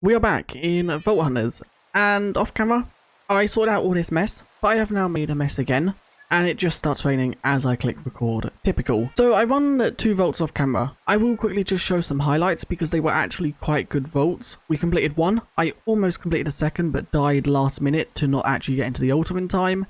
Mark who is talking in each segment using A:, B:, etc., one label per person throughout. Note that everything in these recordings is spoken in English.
A: We are back in Vault Hunters, and off camera, I sorted out all this mess, but I have now made a mess again, and it just starts raining as I click record. Typical. So I run 2 vaults off camera. I will quickly just show some highlights because they were actually quite good vaults. We completed one. I almost completed a second, but died last minute to not actually get into the altar in time.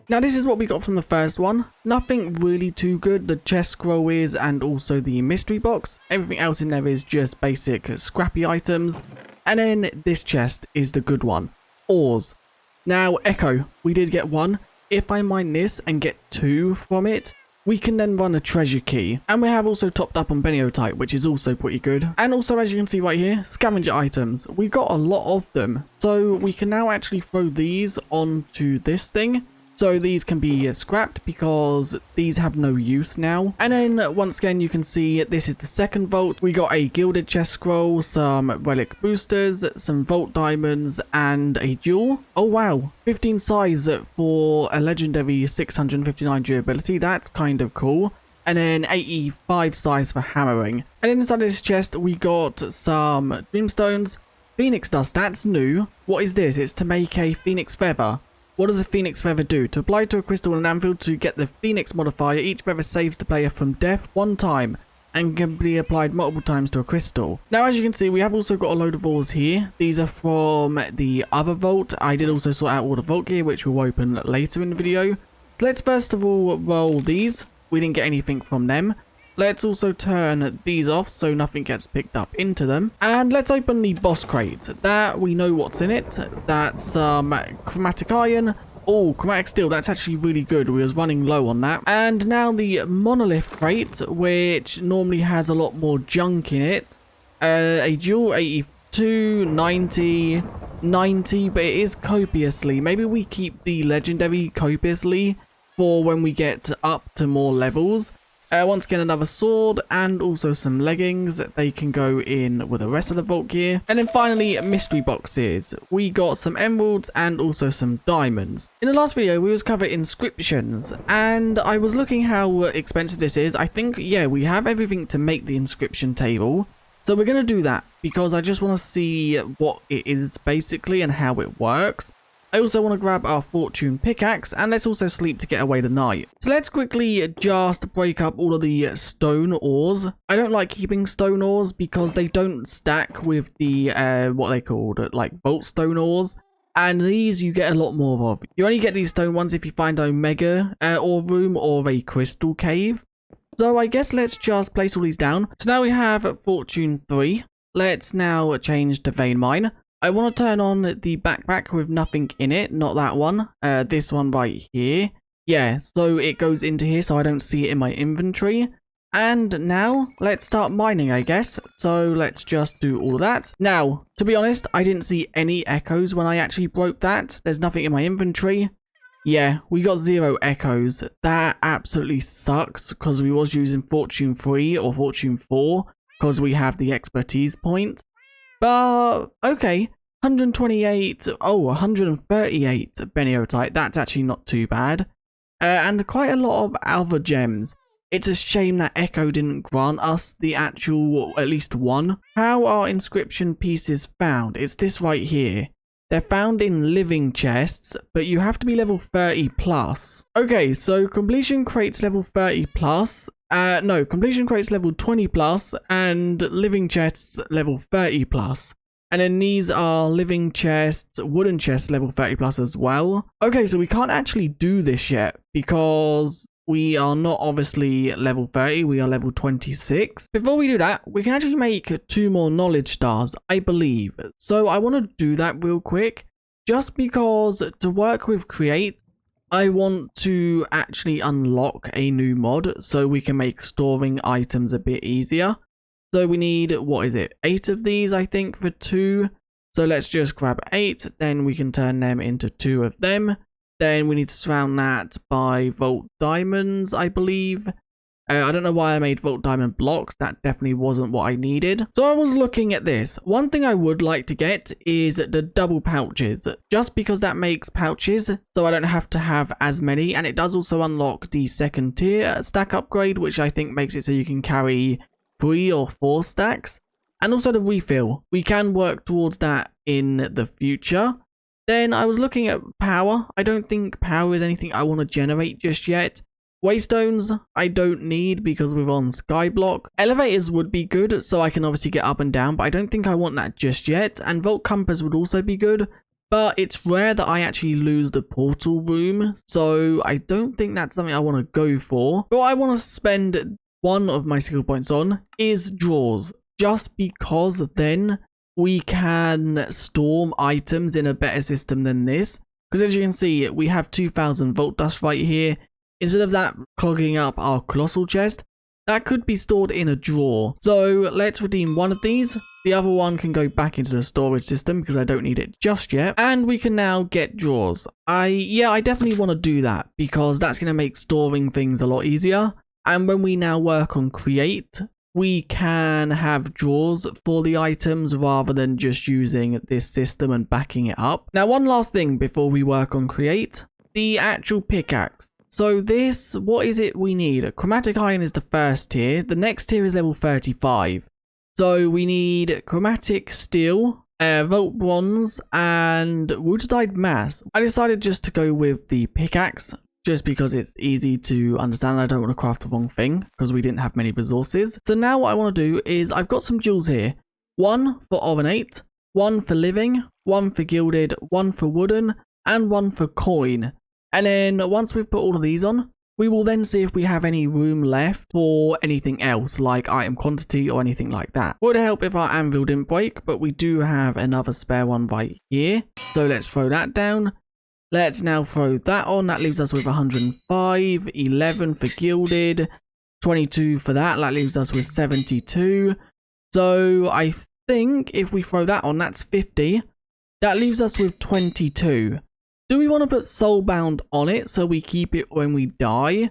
A: Now this is what we got from the first one. Nothing really too good. The chest scroll is, and also the mystery box. Everything else in there is just basic scrappy items. And then this chest is the good one. Ores. Now Echo, we did get 1. If I mine this and get 2 from it, we can then run a treasure key. And we have also topped up on Beniotype, which is also pretty good. And also, as you can see right here, scavenger items. We've got a lot of them. So we can now actually throw these onto this thing. So these can be scrapped because these have no use now. And then once again, you can see this is the second vault. We got a gilded chest scroll, some relic boosters, some vault diamonds, and a jewel. Oh wow, 15 size for a legendary 659 durability. That's kind of cool. And then 85 size for hammering. And inside this chest, we got some dreamstones. Phoenix dust, that's new. What is this? It's to make a phoenix feather. What does a phoenix feather do? To apply to a crystal and an anvil to get the phoenix modifier, each feather saves the player from death 1 time and can be applied multiple times to a crystal. Now, as you can see, we have also got a load of ores here. These are from the other vault. I did also sort out all the vault gear, which we'll open later in the video. Let's first of all roll these. We didn't get anything from them. Let's also turn these off so nothing gets picked up into them. And let's open the boss crate. That we know what's in it. That's some chromatic iron. Oh, chromatic steel. That's actually really good. We was running low on that. And now the monolith crate, which normally has a lot more junk in it. A jewel 82, 90, 90, but it is copiously. Maybe we keep the legendary copiously for when we get up to more levels. Once again, another sword and also some leggings. They can go in with the rest of the vault gear. And then finally, mystery boxes. We got some emeralds and also some diamonds. In the last video, we was covering inscriptions, and I was looking how expensive this is. I think, yeah, we have everything to make the inscription table. So we're going to do that because I just want to see what it is basically and how it works. I also want to grab our fortune pickaxe, and let's also sleep to get away the night. So let's quickly just break up all of the stone ores. I don't like keeping stone ores because they don't stack with the what they called like vault stone ores, and these you get a lot more of. You only get these stone ones if you find a mega ore room or a crystal cave. So I guess let's just place all these down. So now we have fortune 3. Let's now change to vein mine. I want to turn on the backpack with nothing in it, not that one. This one right here. Yeah, so it goes into here so I don't see it in my inventory. And now, let's start mining, I guess. So let's just do all that. Now, to be honest, I didn't see any echoes when I actually broke that. There's nothing in my inventory. Yeah, we got 0 echoes. That absolutely sucks because we was using Fortune 3 or Fortune 4 because we have the expertise point. But, okay. 128, 138 Beniotype. That's actually not too bad. And quite a lot of other gems. It's a shame that Echo didn't grant us the actual, at least one. How are inscription pieces found? It's this right here. They're found in living chests, but you have to be level 30 plus. Okay, so completion crates level 30 plus. No, completion crates level 20 plus and living chests level 30 plus. And then these are living chests, wooden chests level 30 plus as well. Okay, so we can't actually do this yet because we are not obviously level 30, we are level 26. Before we do that, we can actually make 2 more knowledge stars, I believe. So I want to do that real quick, just because to work with create, I want to actually unlock a new mod so we can make storing items a bit easier. So we need, what is it, 8 of these I think for 2. So let's just grab 8, then we can turn them into 2 of them. Then we need to surround that by Vault Diamonds, I believe. I don't know why I made Vault Diamond blocks. That definitely wasn't what I needed. So I was looking at this. One thing I would like to get is the double pouches. Just because that makes pouches, so I don't have to have as many. And it does also unlock the 2nd tier stack upgrade, which I think makes it so you can carry 3 or 4 stacks. And also the refill. We can work towards that in the future. Then I was looking at power. I don't think power is anything I want to generate just yet. Waystones, I don't need because we're on Skyblock. Elevators would be good, so I can obviously get up and down, but I don't think I want that just yet. And Vault Compass would also be good, but it's rare that I actually lose the portal room, so I don't think that's something I want to go for. But what I want to spend one of my skill points on is drawers, just because then we can storm items in a better system than this. Because as you can see, we have 2000 Vault Dust right here. Instead of that clogging up our Colossal chest, that could be stored in a drawer. So let's redeem one of these. The other one can go back into the storage system because I don't need it just yet. And we can now get drawers. I definitely want to do that because that's going to make storing things a lot easier. And when we now work on create, we can have drawers for the items rather than just using this system and backing it up. Now, one last thing before we work on create, the actual pickaxe. So this, what is it we need? Chromatic iron is the 1st tier. The next tier is level 35. So we need chromatic steel, Vault bronze, and rutadite mass. I decided just to go with the pickaxe, just because it's easy to understand. I don't want to craft the wrong thing because we didn't have many resources. So now what I want to do is I've got some jewels here. 1 for ornate, 1 for living, 1 for gilded, 1 for wooden, and 1 for coin. And then once we've put all of these on, we will then see if we have any room left for anything else, like item quantity or anything like that. Would help if our anvil didn't break, but we do have another spare one right here. So let's throw that down. Let's now throw that on. That leaves us with 105, 11 for gilded, 22 for that. That leaves us with 72. So I think if we throw that on, that's 50. That leaves us with 22. Do we want to put soulbound on it so we keep it when we die?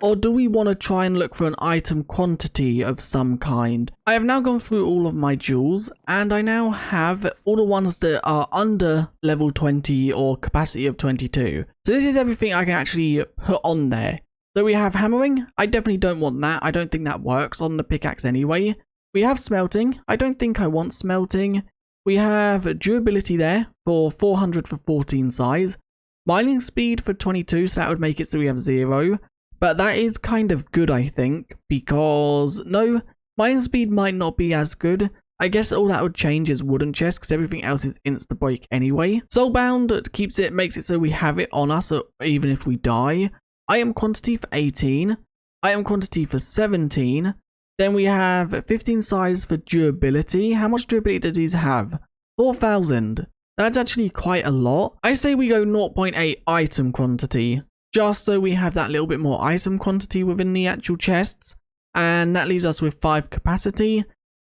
A: Or do we want to try and look for an item quantity of some kind? I have now gone through all of my jewels and I now have all the ones that are under level 20 or capacity of 22. So this is everything I can actually put on there. So we have hammering. I definitely don't want that. I don't think that works on the pickaxe anyway. We have smelting. I don't think I want smelting. We have durability there for 400 for 14 size. Mining speed for 22, so that would make it so we have 0. But that is kind of good, I think, because no, mining speed might not be as good. I guess all that would change is wooden chest because everything else is insta break anyway. Soulbound keeps it, makes it so we have it on us even if we die. Item quantity for 18. Item quantity for 17. Then we have 15 size for durability. How much durability do these have? 4,000. That's actually quite a lot. I say we go 0.8 item quantity. just so we have that little bit more item quantity within the actual chests. And that leaves us with 5 capacity,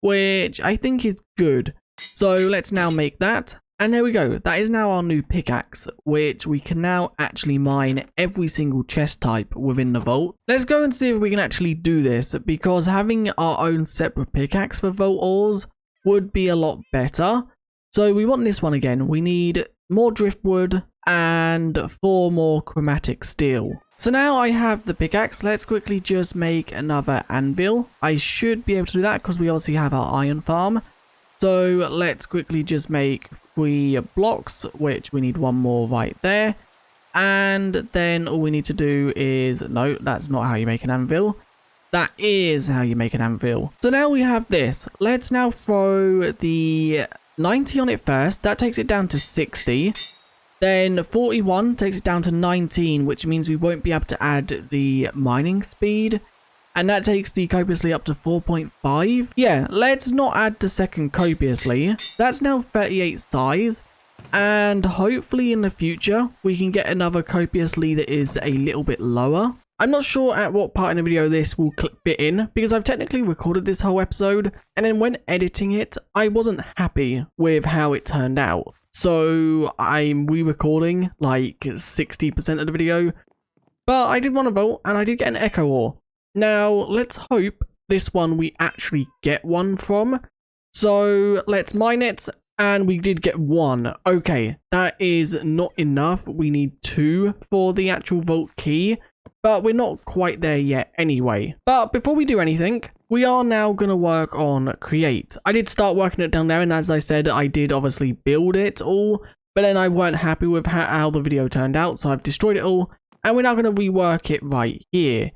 A: which I think is good. So let's now make that. And there we go. That is now our new pickaxe, which we can now actually mine every single chest type within the vault. Let's go and see if we can actually do this, because having our own separate pickaxe for vault ores would be a lot better. So we want this one again. We need more driftwood and 4 more chromatic steel. So now I have the pickaxe. Let's quickly just make another anvil. I should be able to do that because we obviously have our iron farm. So let's quickly just make 3 blocks, which we need 1 more right there. And then all we need to do is, no, that's not how you make an anvil. That is how you make an anvil. So now we have this. Let's now throw the 90 on it first. That takes it down to 60. Then 41 takes it down to 19, which means we won't be able to add the mining speed. And that takes the copiously up to 4.5. Yeah, let's not add the second copiously. That's now 38 size. And hopefully in the future, we can get another copiously that is a little bit lower. I'm not sure at what part in the video this will fit in, because I've technically recorded this whole episode. And then when editing it, I wasn't happy with how it turned out. So I'm re-recording like 60% of the video. But I did want to vote, and I did get an echo ore. Now, let's hope this one we actually get one from. So, let's mine it, and we did get 1. Okay, that is not enough. We need 2 for the actual vault key, but we're not quite there yet anyway. But before we do anything, we are now going to work on create. I did start working it down there, and as I said, I did obviously build it all, but then I weren't happy with how the video turned out, so I've destroyed it all, and we're now going to rework it right here.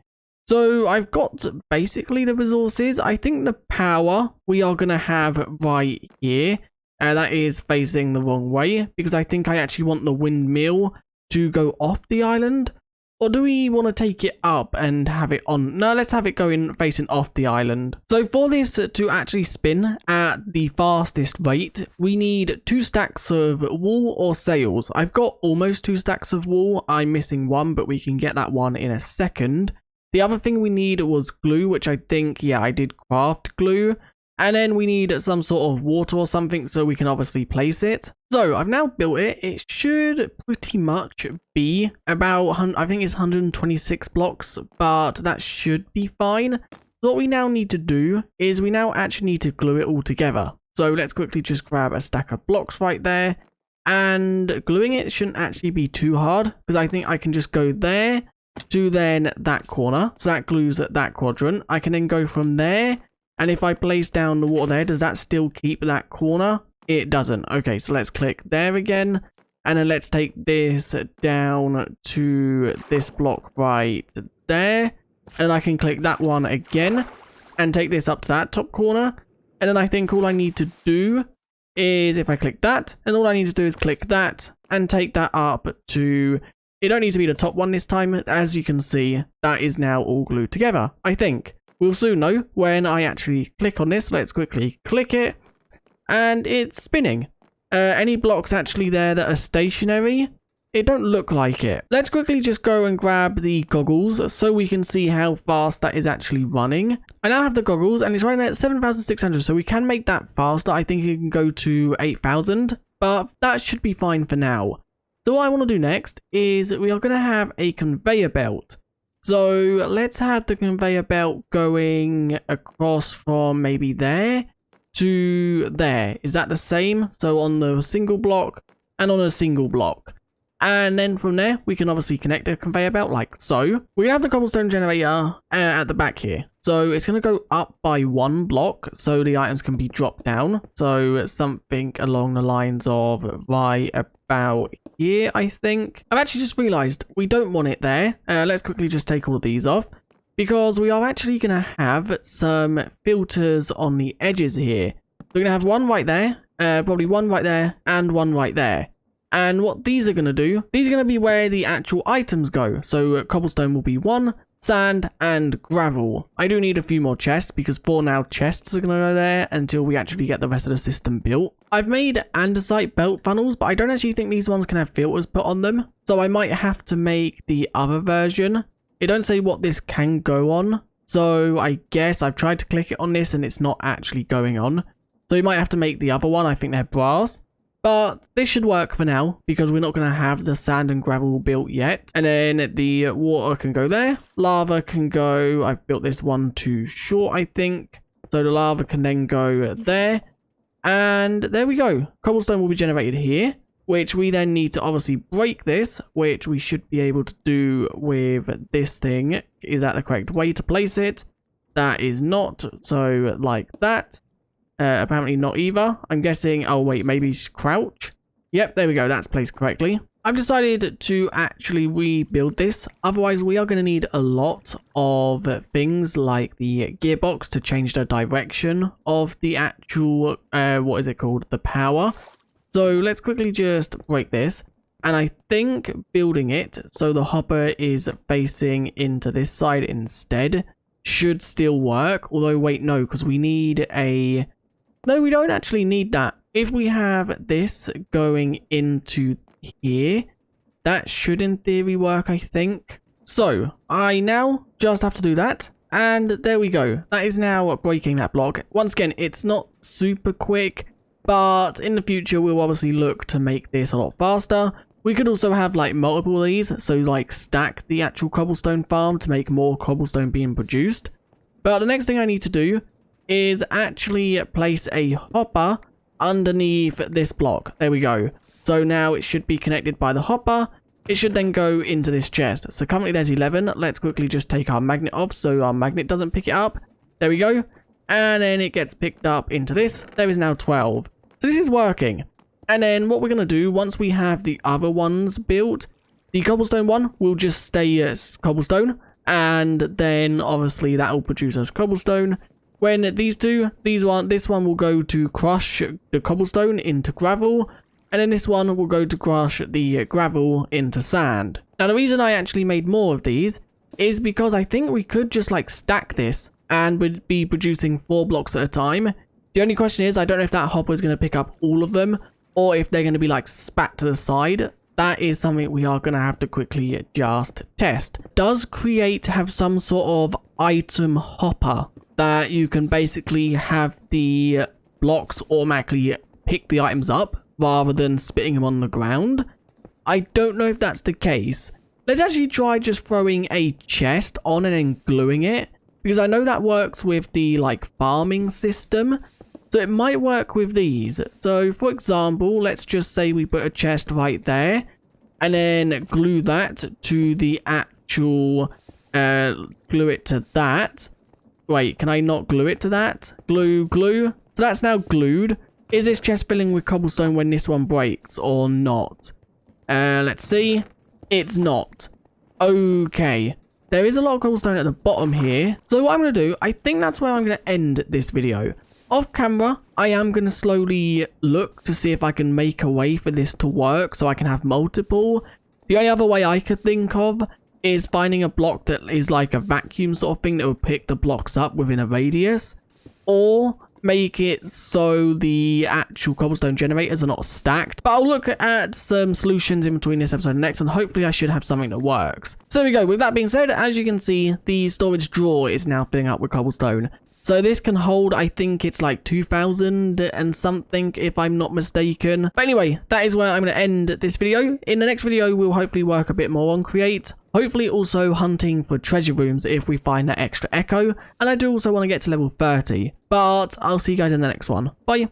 A: So I've got basically the resources. I think the power we are going to have right here. That is facing the wrong way, because I think I actually want the windmill to go off the island. Or do we want to take it up and have it on? No, let's have it going facing off the island. So for this to actually spin at the fastest rate, we need 2 stacks of wool or sails. I've got almost 2 stacks of wool. I'm missing 1, but we can get that one in a second. The other thing we need was glue, which I think, yeah, I did craft glue. And then we need some sort of water or something so we can obviously place it. So I've now built it. It should pretty much be about, I think it's 126 blocks, but that should be fine. So what we now need to do is we now actually need to glue it all together. So let's quickly just grab a stack of blocks right there. And gluing it shouldn't actually be too hard, because I think I can just go there to then that corner. So that glues at that quadrant. I can then go from there. And if I place down the water there, does that still keep that corner? It doesn't. Okay, so let's click there again. And then let's take this down to this block right there. And I can click that one again. And take this up to that top corner. And then I think all I need to do is if I click that. And all I need to do is click that. And take that up to... It don't need to be the top one this time. As you can see, that is now all glued together, I think. We'll soon know when I actually click on this. Let's quickly click it. And it's spinning. Any blocks actually there that are stationary? It don't look like it. Let's quickly just go and grab the goggles so we can see how fast that is actually running. I now have the goggles and it's running at 7,600. So we can make that faster. I think it can go to 8,000. But that should be fine for now. So what I want to do next is we are going to have a conveyor belt. So let's have the conveyor belt going across from maybe there to there. Is that the same? So on the single block and on a single block. And then from there, we can obviously connect the conveyor belt like so. We're going to have the cobblestone generator at the back here. So it's going to go up by 1 block so the items can be dropped down. So something along the lines of right about here, I think. I've actually just realized we don't want it there. Let's quickly just take all of these off, because we are actually going to have some filters on the edges here. We're going to have one right there, probably one right there, and one right there. And what these are going to do, these are going to be where the actual items go. So cobblestone will be 1, sand, and gravel. I do need a few more chests because for now chests are going to go there until we actually get the rest of the system built. I've made andesite belt funnels, but I don't actually think these ones can have filters put on them. So I might have to make the other version. It don't say what this can go on. So I guess I've tried to click it on this and it's not actually going on. So we might have to make the other one. I think they're brass. But this should work for now because we're not going to have the sand and gravel built yet. And then the water can go there. Lava can go. I've built this one too short, I think. So the lava can then go there. And there we go. Cobblestone will be generated here, which we then need to obviously break this, which we should be able to do with this thing. Is that the correct way to place it? That is not. So like that. Apparently not either. I'm guessing, oh wait, maybe crouch. Yep, there we go. That's placed correctly. I've decided to actually rebuild this. Otherwise, we are going to need a lot of things like the gearbox to change the direction of the actual, what is it called? The power. So let's quickly just break this. And I think building it so the hopper is facing into this side instead should still work. Although, wait, no, because we need a... No, we don't actually need that. If we have this going into here, that should in theory work, I think. So I now just have to do that. And there we go. That is now breaking that block. Once again, it's not super quick, but in the future, we'll obviously look to make this a lot faster. We could also have like multiple of these. So like stack the actual cobblestone farm to make more cobblestone being produced. But the next thing I need to do is actually place a hopper underneath this block. There we go. So now it should be connected by the hopper. It should then go into this chest. So currently there's 11. Let's quickly just take our magnet off so our magnet doesn't pick it up. There we go. And then it gets picked up into this. There is now 12. So this is working. And then what we're going to do once we have the other ones built, the cobblestone one will just stay as cobblestone. And then obviously that will produce as cobblestone. When these two, this one will go to crush the cobblestone into gravel, and then this one will go to crush the gravel into sand. Now the reason I actually made more of these is because I think we could just like stack this and would be producing 4 blocks at a time. The only question is I don't know if that hopper is going to pick up all of them or if they're going to be like spat to the side. That is something we are going to have to quickly just test. Does Create have some sort of item hopper that you can basically have the blocks automatically pick the items up rather than spitting them on the ground? I don't know if that's the case. Let's actually try just throwing a chest on and then gluing it, because I know that works with the like farming system. So it might work with these. So for example, let's just say we put a chest right there and then glue that to the actual, glue it to that. Wait, can I not glue it to that? Glue. So that's now glued. Is this chest filling with cobblestone when this one breaks or not? Let's see. It's not. Okay. There is a lot of cobblestone at the bottom here. So what I'm going to do, I think that's where I'm going to end this video. Off camera, I am going to slowly look to see if I can make a way for this to work so I can have multiple. The only other way I could think of is finding a block that is like a vacuum sort of thing that would pick the blocks up within a radius, or make it so the actual cobblestone generators are not stacked. But I'll look at some solutions in between this episode and next, and hopefully I should have something that works. So there we go. With that being said, as you can see, the storage drawer is now filling up with cobblestone. So this can hold, I think it's like 2,000 and something, if I'm not mistaken. But anyway, that is where I'm going to end this video. In the next video, we'll hopefully work a bit more on Create. Hopefully also hunting for treasure rooms if we find that extra echo. And I do also want to get to level 30. But I'll see you guys in the next one. Bye.